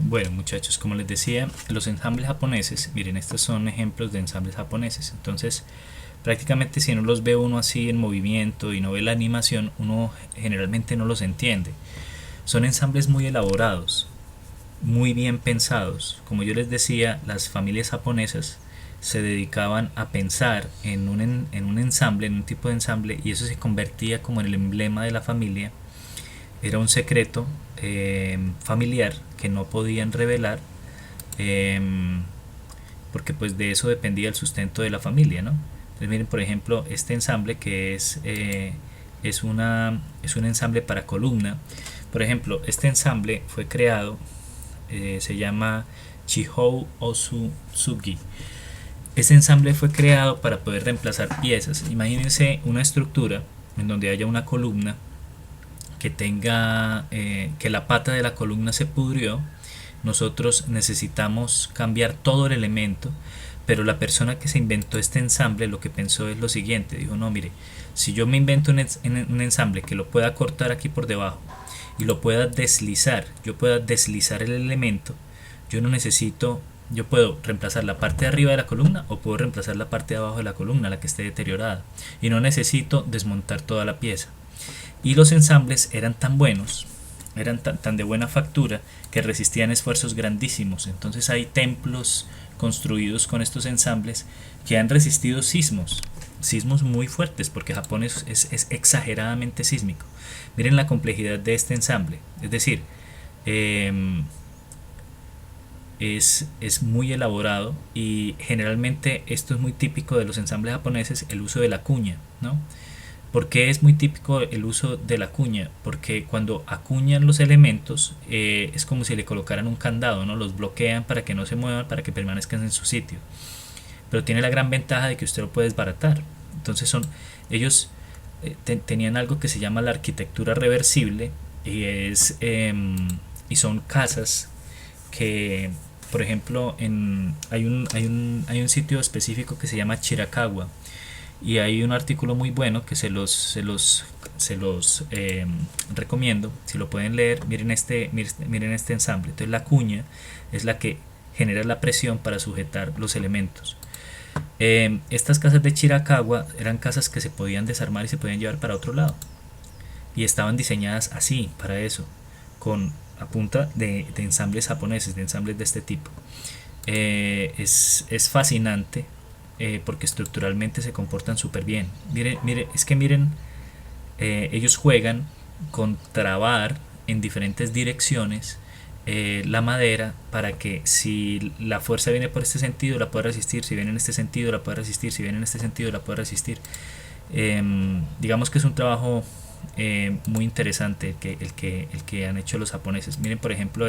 Bueno, muchachos, como les decía, los ensambles japoneses, miren, estos son ejemplos de ensambles japoneses. Entonces, prácticamente si no los ve uno así en movimiento y no ve la animación, uno generalmente no los entiende. Son ensambles muy elaborados, muy bien pensados. Como yo les decía, las familias japonesas se dedicaban a pensar en un ensamble, en un tipo de ensamble, y eso se convertía como en el emblema de la familia. Era un secreto familiar que no podían revelar, eh, porque pues de eso dependía el sustento de la familia, ¿no? Entonces miren, por ejemplo, este ensamble que es un ensamble para columna. Por ejemplo, este ensamble fue creado, se llama Chihou Osu Sugi. Este ensamble fue creado para poder reemplazar piezas. Imagínense una estructura en donde haya una columna que tenga que la pata de la columna se pudrió. Nosotros necesitamos cambiar todo el elemento, pero la persona que se inventó este ensamble lo que pensó es lo siguiente: dijo, no, mire, si yo me invento un ensamble que lo pueda cortar aquí por debajo y lo pueda deslizar, yo pueda deslizar el elemento, yo no necesito, yo puedo reemplazar la parte de arriba de la columna o puedo reemplazar la parte de abajo de la columna, la que esté deteriorada, y no necesito desmontar toda la pieza. Y los ensambles eran tan buenos, eran tan de buena factura, que resistían esfuerzos grandísimos. Entonces hay templos construidos con estos ensambles que han resistido sismos muy fuertes, porque Japón es exageradamente sísmico. Miren la complejidad de este ensamble, es decir, eh, es muy elaborado, y generalmente esto es muy típico de los ensambles japoneses, el uso de la cuña, ¿no? ¿Por qué es muy típico el uso de la cuña? Porque cuando acuñan los elementos es como si le colocaran un candado, ¿no? Los bloquean para que no se muevan, para que permanezcan en su sitio. Pero tiene la gran ventaja de que usted lo puede desbaratar. Entonces ellos tenían algo que se llama la arquitectura reversible, y son casas que, por ejemplo, hay un sitio específico que se llama Chirakawa, y hay un artículo muy bueno que se los recomiendo. Si lo pueden leer, miren este ensamble. Entonces la cuña es la que genera la presión para sujetar los elementos. Estas casas de Chirakawa eran casas que se podían desarmar y se podían llevar para otro lado, y estaban diseñadas así, para eso, con a punta de ensambles japoneses, de ensambles de este tipo. Es fascinante, porque estructuralmente se comportan súper bien. Miren, ellos juegan con trabar en diferentes direcciones la madera, para que si la fuerza viene por este sentido la pueda resistir, si viene en este sentido la pueda resistir, si viene en este sentido la pueda resistir. Digamos que es un trabajo muy interesante el que han hecho los japoneses. Miren, por ejemplo,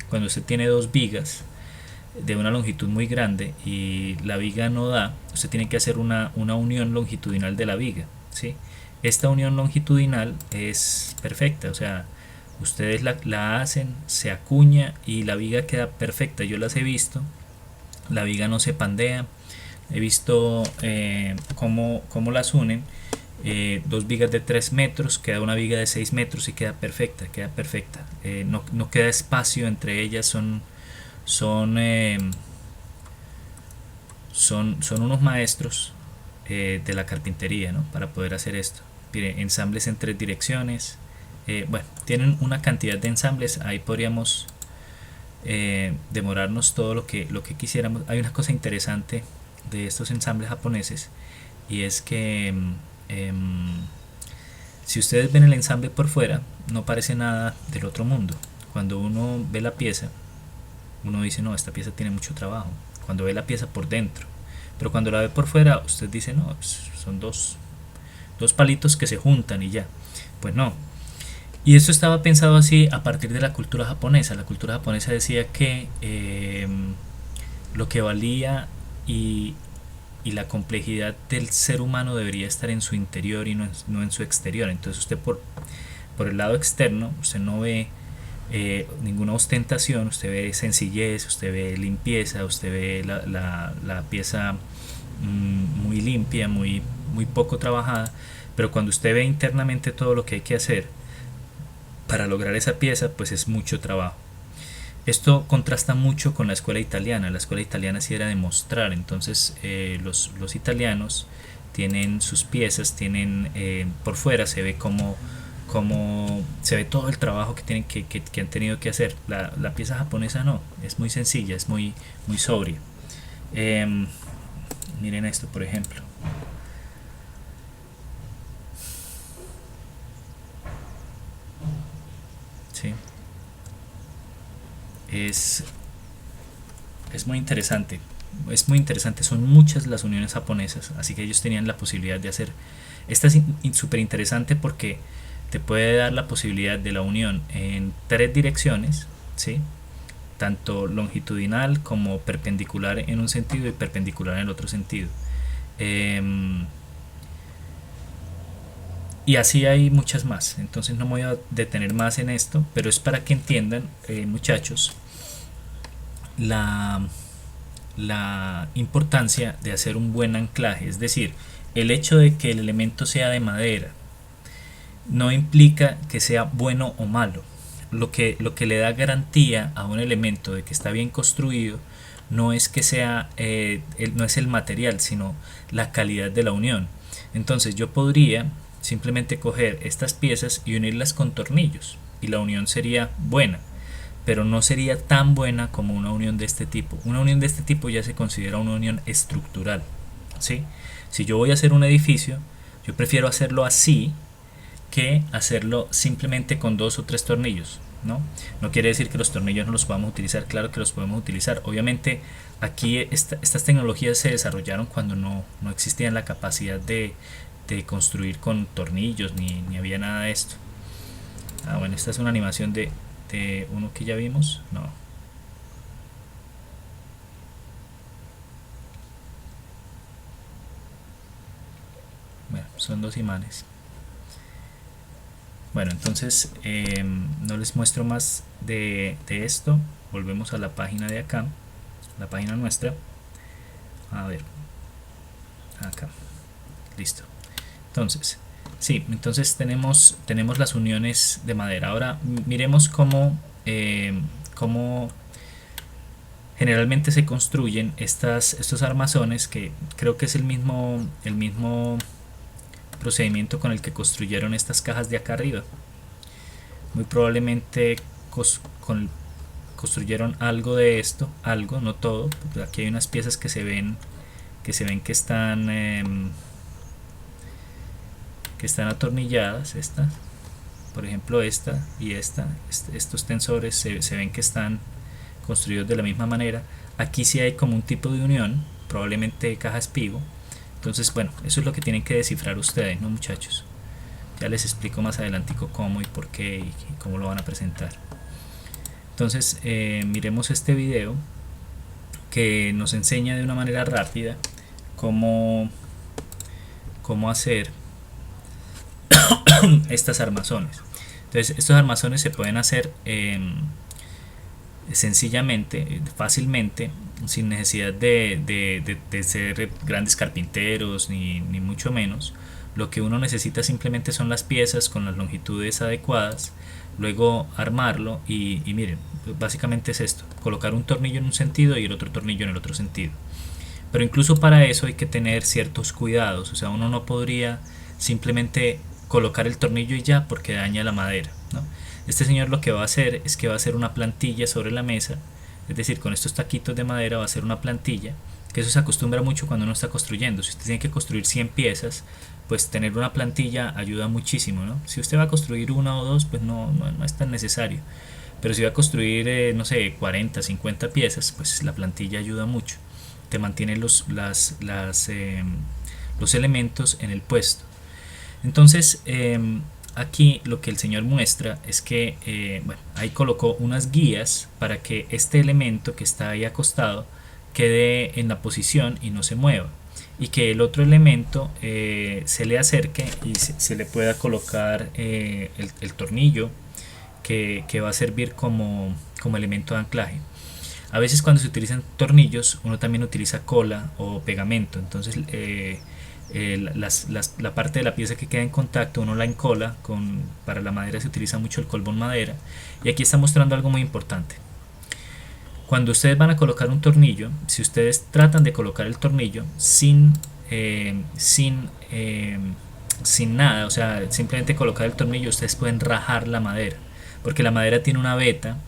cuando usted tiene dos vigas de una longitud muy grande y la viga no da, usted tiene que hacer una unión longitudinal de la viga, ¿sí? Esta unión longitudinal es perfecta, o sea, ustedes la hacen, se acuña y la viga queda perfecta. Yo las he visto, la viga no se pandea. He visto cómo las unen. Dos vigas de 3 metros, queda una viga de 6 metros y queda perfecta, queda perfecta. No queda espacio entre ellas. Son, eh, son unos maestros de la carpintería, ¿no? Para poder hacer esto. Mire, ensambles en 3 direcciones. Bueno, tienen una cantidad de ensambles. Ahí podríamos demorarnos todo lo que quisiéramos. Hay una cosa interesante de estos ensambles japoneses, y es que si ustedes ven el ensamble por fuera, no parece nada del otro mundo. Cuando uno ve la pieza, uno dice, no, esta pieza tiene mucho trabajo. Cuando ve la pieza por dentro, pero cuando la ve por fuera, usted dice, no, pues son dos palitos que se juntan y ya. Pues no. Y esto estaba pensado así a partir de la cultura japonesa. La cultura japonesa decía que lo que valía y, y la complejidad del ser humano debería estar en su interior y no en su exterior. Entonces usted por el lado externo, usted no ve ninguna ostentación, usted ve sencillez, usted ve limpieza, usted ve la pieza muy limpia, muy poco trabajada. Pero cuando usted ve internamente todo lo que hay que hacer para lograr esa pieza, pues es mucho trabajo. Esto contrasta mucho con la escuela italiana. La escuela italiana sí era de mostrar. Entonces los italianos tienen sus piezas, tienen por fuera se ve como se ve todo el trabajo que tienen que han tenido que hacer. La pieza japonesa no, es muy sencilla, es muy sobria. Em, Miren esto, por ejemplo. Sí, es, es muy interesante. Es muy interesante, son muchas las uniones japonesas, así que ellos tenían la posibilidad de hacer. Esta es súper interesante porque te puede dar la posibilidad de la unión en tres direcciones, ¿sí? Tanto longitudinal como perpendicular en un sentido y perpendicular en el otro sentido. Em, y así hay muchas más, entonces no me voy a detener más en esto, pero es para que entiendan, muchachos, la, la importancia de hacer un buen anclaje. Es decir, el hecho de que el elemento sea de madera no implica que sea bueno o malo. Lo que le da garantía a un elemento de que está bien construido no es que sea no es el material, sino la calidad de la unión. Entonces yo podría simplemente coger estas piezas y unirlas con tornillos y la unión sería buena, pero no sería tan buena como una unión de este tipo. Una unión de este tipo ya se considera una unión estructural, ¿sí? Si yo voy a hacer un edificio, yo prefiero hacerlo así que hacerlo simplemente con dos o tres tornillos, ¿no? No quiere decir que los tornillos no los podamos utilizar, claro que los podemos utilizar. Obviamente aquí estas tecnologías se desarrollaron cuando no existía la capacidad de construir con tornillos ni había nada de esto. Ah, bueno, esta es una animación de uno que ya vimos. No. Bueno, son dos imanes. Bueno, entonces no les muestro más de esto. Volvemos a la página de acá, la página nuestra. A ver, acá. Listo. Entonces, sí, entonces tenemos las uniones de madera. Ahora miremos cómo generalmente se construyen estos armazones, que creo que es el mismo procedimiento con el que construyeron estas cajas de acá arriba. Muy probablemente construyeron algo de esto, algo, no todo. Aquí hay unas piezas que están atornilladas, estas, por ejemplo esta y estos tensores se ven que están construidos de la misma manera. Aquí sí hay como un tipo de unión, probablemente caja espigo. Entonces, bueno, eso es lo que tienen que descifrar ustedes, ¿no, muchachos? Ya les explico más adelantico cómo y por qué y cómo lo van a presentar. Entonces, miremos este video que nos enseña de una manera rápida cómo hacer estas armazones. Entonces, estos armazones se pueden hacer sencillamente, fácilmente, sin necesidad de ser grandes carpinteros ni mucho menos. Lo que uno necesita simplemente son las piezas con las longitudes adecuadas, luego armarlo y miren, básicamente es esto: colocar un tornillo en un sentido y el otro tornillo en el otro sentido. Pero incluso para eso hay que tener ciertos cuidados, o sea, uno no podría simplemente colocar el tornillo y ya, porque daña la madera, ¿no? Este señor lo que va a hacer es que va a hacer una plantilla sobre la mesa, es decir, con estos taquitos de madera va a hacer una plantilla, que eso se acostumbra mucho cuando uno está construyendo. Si usted tiene que construir 100 piezas, pues tener una plantilla ayuda muchísimo, ¿no? Si usted va a construir una o dos, pues no es tan necesario. Pero si va a construir, no sé, 40, 50 piezas, pues la plantilla ayuda mucho. Te mantiene los elementos en el puesto. Entonces, aquí lo que el señor muestra es que bueno, ahí colocó unas guías para que este elemento que está ahí acostado quede en la posición y no se mueva, y que el otro elemento se le acerque y se le pueda colocar el tornillo que va a servir como elemento de anclaje. A veces cuando se utilizan tornillos uno también utiliza cola o pegamento. Entonces la parte de la pieza que queda en contacto uno la encola para la madera se utiliza mucho el colbón madera. Y aquí está mostrando algo muy importante. Cuando ustedes van a colocar un tornillo, si ustedes tratan de colocar el tornillo sin nada, o sea, simplemente colocar el tornillo, ustedes pueden rajar la madera, porque la madera tiene una veta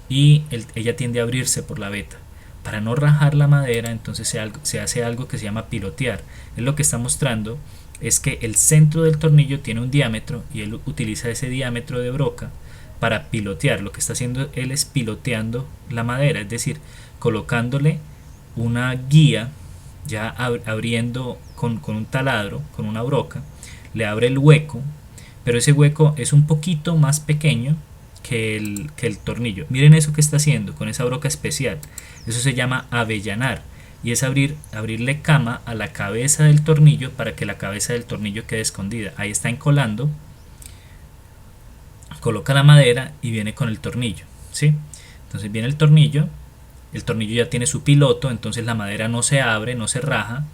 y ella tiende a abrirse por la veta. Para no rajar la madera, entonces se hace algo que se llama pilotear. Es lo que está mostrando, es que el centro del tornillo tiene un diámetro y él utiliza ese diámetro de broca para pilotear. Lo que está haciendo él es piloteando la madera, es decir, colocándole una guía, ya abriendo con un taladro, con una broca, le abre el hueco, pero ese hueco es un poquito más pequeño que el tornillo. Miren eso que está haciendo con esa broca especial. Eso se llama avellanar y es abrirle cama a la cabeza del tornillo para que la cabeza del tornillo quede escondida. Ahí está encolando, coloca la madera y viene con el tornillo, ¿sí? Entonces viene el tornillo ya tiene su piloto, entonces la madera no se abre, no se raja,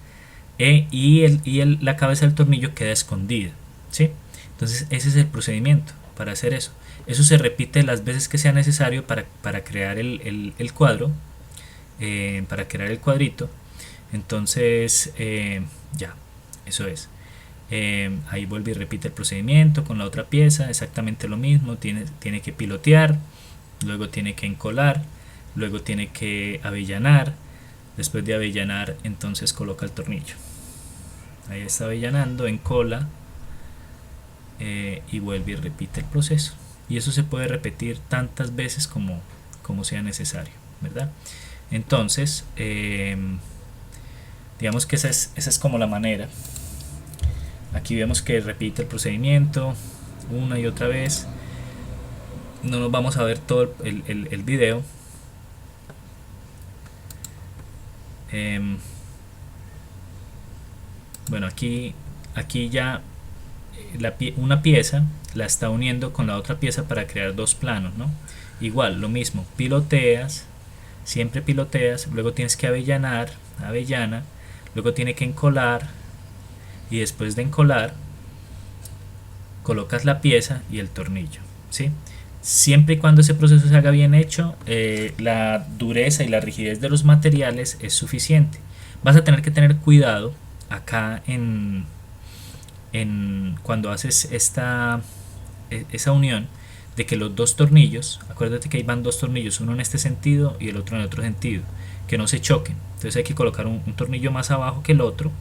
la cabeza del tornillo queda escondida, ¿sí? Entonces ese es el procedimiento para hacer eso. Eso se repite las veces que sea necesario para crear el cuadro, para crear el cuadrito. Entonces ya, eso es. Ahí vuelve y repite el procedimiento con la otra pieza, exactamente lo mismo. Tiene que pilotear, luego tiene que encolar, luego tiene que avellanar. Después de avellanar, entonces coloca el tornillo. Ahí está avellanando, encola y vuelve y repite el proceso. Y eso se puede repetir tantas veces como sea necesario, ¿verdad? Entonces, digamos que esa es como la manera. Aquí vemos que repite el procedimiento una y otra vez. No nos vamos a ver todo el video. Bueno, aquí ya una pieza la está uniendo con la otra pieza para crear dos planos, ¿no? Igual, lo mismo, piloteas, siempre piloteas, luego tienes que avellana, luego tiene que encolar y después de encolar colocas la pieza y el tornillo, ¿sí? Siempre y cuando ese proceso se haga bien hecho, la dureza y la rigidez de los materiales es suficiente. Vas a tener que tener cuidado acá cuando haces esa unión, de que los dos tornillos, acuérdate que ahí van dos tornillos, uno en este sentido y el otro en el otro sentido, que no se choquen. Entonces hay que colocar un tornillo más abajo que el otro.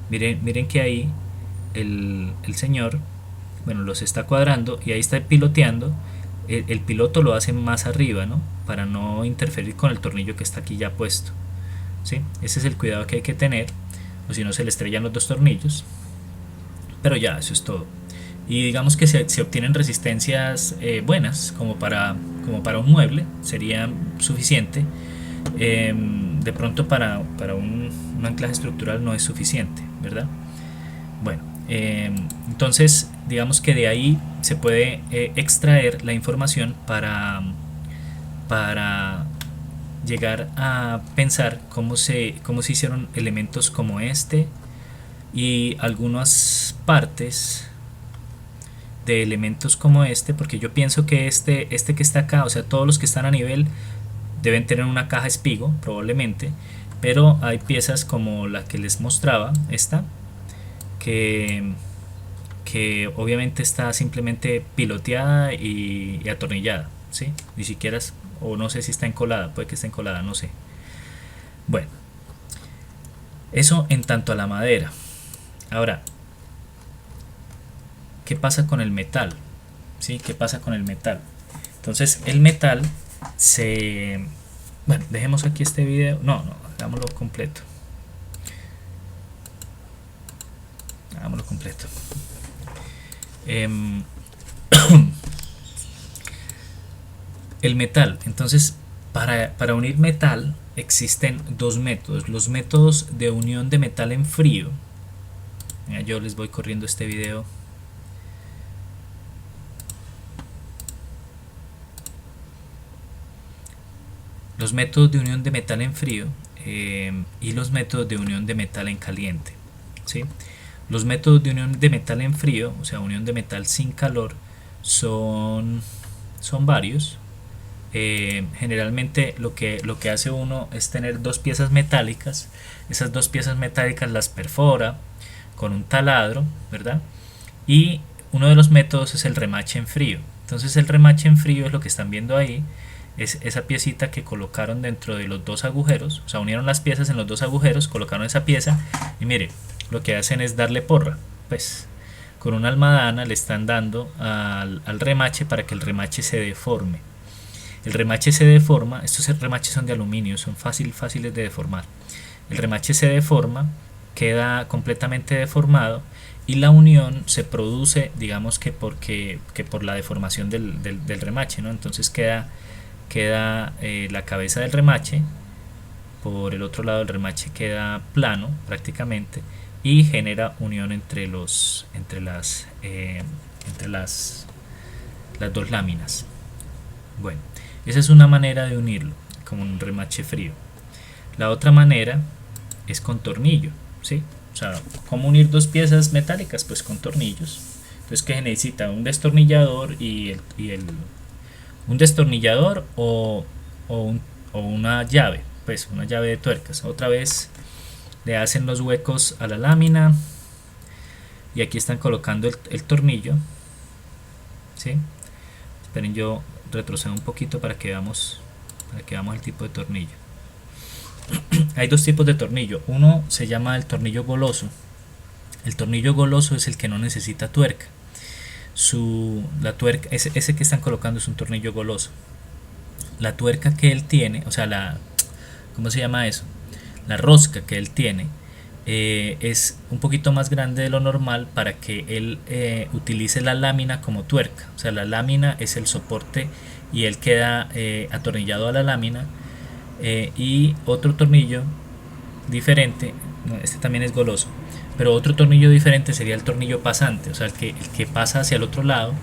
Miren que ahí el señor, bueno, los está cuadrando y ahí está piloteando. El piloto lo hace más arriba, ¿no? Para no interferir con el tornillo que está aquí ya puesto, ¿sí? Ese es el cuidado que hay que tener, o si no se le estrellan los dos tornillos. Pero ya, eso es todo. Y digamos que se obtienen resistencias buenas, como para un mueble, sería suficiente. De pronto para un anclaje estructural no es suficiente, ¿verdad? Bueno, entonces digamos que de ahí se puede extraer la información para llegar a pensar cómo se hicieron elementos como este y algunas partes de elementos como este, porque yo pienso que este que está acá, o sea, todos los que están a nivel deben tener una caja espigo probablemente, pero hay piezas como la que les mostraba, esta, que obviamente está simplemente piloteada y atornillada, ¿sí? Ni siquiera, o no sé si está encolada, puede que esté encolada, no sé. Bueno, eso en tanto a la madera. Ahora, ¿qué pasa con el metal? ¿Sí? ¿Qué pasa con el metal? Entonces el metal bueno, dejemos aquí este video. No, hagámoslo completo. Hagámoslo completo. El metal. Entonces, para unir metal existen dos métodos. Los métodos de unión de metal en frío. Mira, yo les voy corriendo este video. Los métodos de unión de metal en frío y los métodos de unión de metal en caliente, ¿sí? Los métodos de unión de metal en frío, o sea, unión de metal sin calor, son varios. generalmente lo que hace uno es tener dos piezas metálicas. Esas dos piezas metálicas las perfora con un taladro, ¿verdad? Y uno de los métodos es el remache en frío. Entonces el remache en frío es lo que están viendo ahí, es esa piecita que colocaron dentro de los dos agujeros, o sea, unieron las piezas en los dos agujeros, colocaron esa pieza y mire, lo que hacen es darle porra, pues con una almadana le están dando al remache para que el remache se deforme. El remache se deforma, estos remaches son de aluminio, son fáciles de deformar. El remache se deforma, queda completamente deformado y la unión se produce, digamos que por la deformación del remache, ¿no? Entonces queda la cabeza del remache, por el otro lado el remache queda plano prácticamente y genera unión entre las dos láminas. Bueno, esa es una manera de unirlo, como un remache frío. La otra manera es con tornillo, ¿sí? O sea, ¿cómo unir dos piezas metálicas? Pues con tornillos. Entonces, ¿qué se necesita? Un destornillador un destornillador o una llave, pues una llave de tuercas. Otra vez le hacen los huecos a la lámina y aquí están colocando el tornillo, ¿sí? Esperen, yo retrocedo un poquito para que veamos el tipo de tornillo. Hay dos tipos de tornillo. Uno se llama el tornillo goloso. El tornillo goloso es el que no necesita tuerca. La tuerca, ese que están colocando es un tornillo goloso. La tuerca que él tiene, o sea, ¿cómo se llama eso? La rosca que él tiene es un poquito más grande de lo normal para que él utilice la lámina como tuerca. O sea, la lámina es el soporte y él queda atornillado a la lámina. Y otro tornillo diferente, este también es goloso, pero otro tornillo diferente sería el tornillo pasante, o sea, el que pasa hacia el otro lado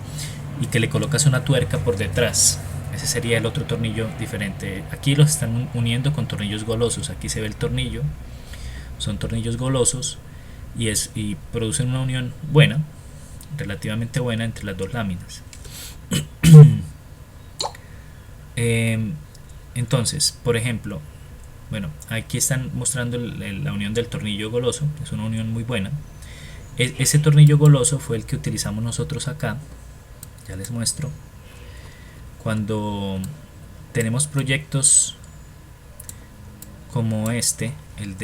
y que le colocas una tuerca por detrás. Ese sería el otro tornillo diferente. Aquí los están uniendo con tornillos golosos. Aquí se ve el tornillo, son tornillos golosos y producen una unión buena, relativamente buena entre las dos láminas. Entonces, por ejemplo, bueno, aquí están mostrando la unión del tornillo goloso, es una unión muy buena. Ese tornillo goloso fue el que utilizamos nosotros acá, ya les muestro. Cuando tenemos proyectos como este, el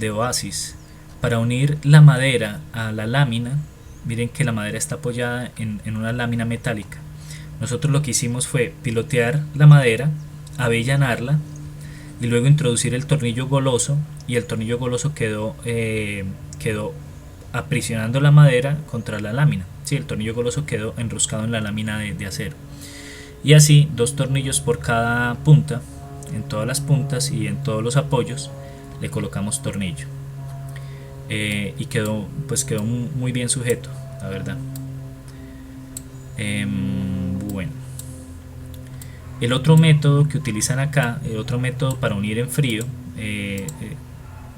de Oasis, para unir la madera a la lámina, miren que la madera está apoyada en una lámina metálica. Nosotros lo que hicimos fue pilotear la madera, avellanarla y luego introducir el tornillo goloso, y el tornillo goloso quedó aprisionando la madera contra la lámina. Sí, el tornillo goloso quedó enroscado en la lámina de acero. Y así, dos tornillos por cada punta, en todas las puntas y en todos los apoyos le colocamos tornillo. Y quedó muy bien sujeto, la verdad. Bueno, el otro método que utilizan acá, el otro método para unir en frío,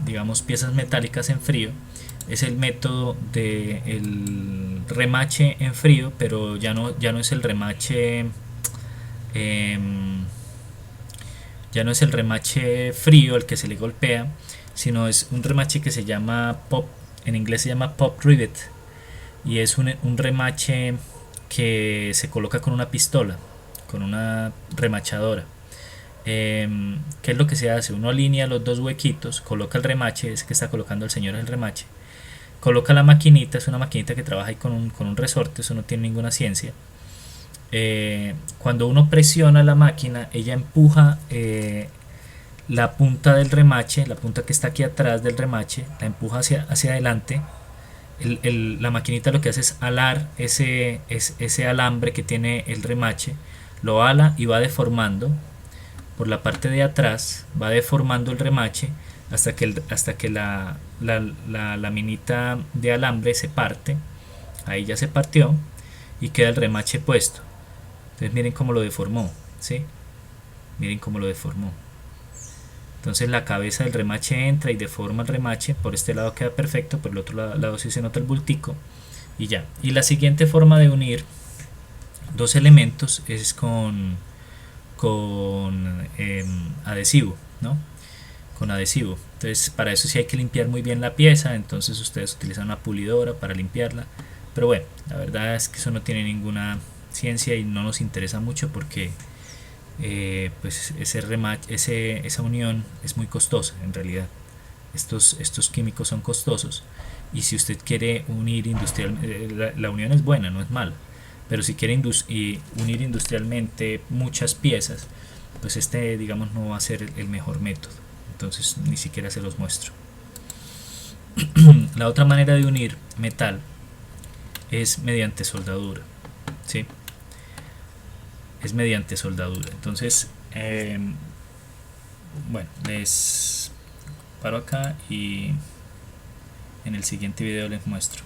digamos piezas metálicas en frío, es el método del remache en frío, pero ya no es el remache frío al que se le golpea, sino es un remache que se llama pop, en inglés se llama pop rivet, y es un remache que se coloca con una pistola, con una remachadora. ¿Qué es lo que se hace? Uno alinea los dos huequitos, coloca el remache, ese que está colocando el señor es el remache, coloca la maquinita, es una maquinita que trabaja ahí con un resorte, eso no tiene ninguna ciencia. Cuando uno presiona la máquina, ella empuja la punta del remache, la punta que está aquí atrás del remache, la empuja hacia adelante. La maquinita lo que hace es alar ese alambre que tiene el remache, lo ala y va deformando por la parte de atrás, va deformando el remache hasta que la laminita de alambre se parte. Ahí ya se partió y queda el remache puesto. Entonces miren cómo lo deformó, ¿sí? Miren cómo lo deformó. Entonces la cabeza del remache entra y deforma el remache. Por este lado queda perfecto, por el otro lado sí se nota el bultico y ya. Y la siguiente forma de unir dos elementos es con adhesivo, ¿no? Con adhesivo. Entonces para eso sí hay que limpiar muy bien la pieza, entonces ustedes utilizan una pulidora para limpiarla. Pero bueno, la verdad es que eso no tiene ninguna ciencia y no nos interesa mucho porque pues esa unión es muy costosa en realidad. Estos químicos son costosos y si usted quiere unir industrialmente, la unión es buena, no es mala, pero si quiere unir industrialmente muchas piezas, pues digamos no va a ser el mejor método, entonces ni siquiera se los muestro. La otra manera de unir metal es mediante soldadura, ¿sí? Es mediante soldadura. Entonces, bueno, les paro acá y en el siguiente video les muestro.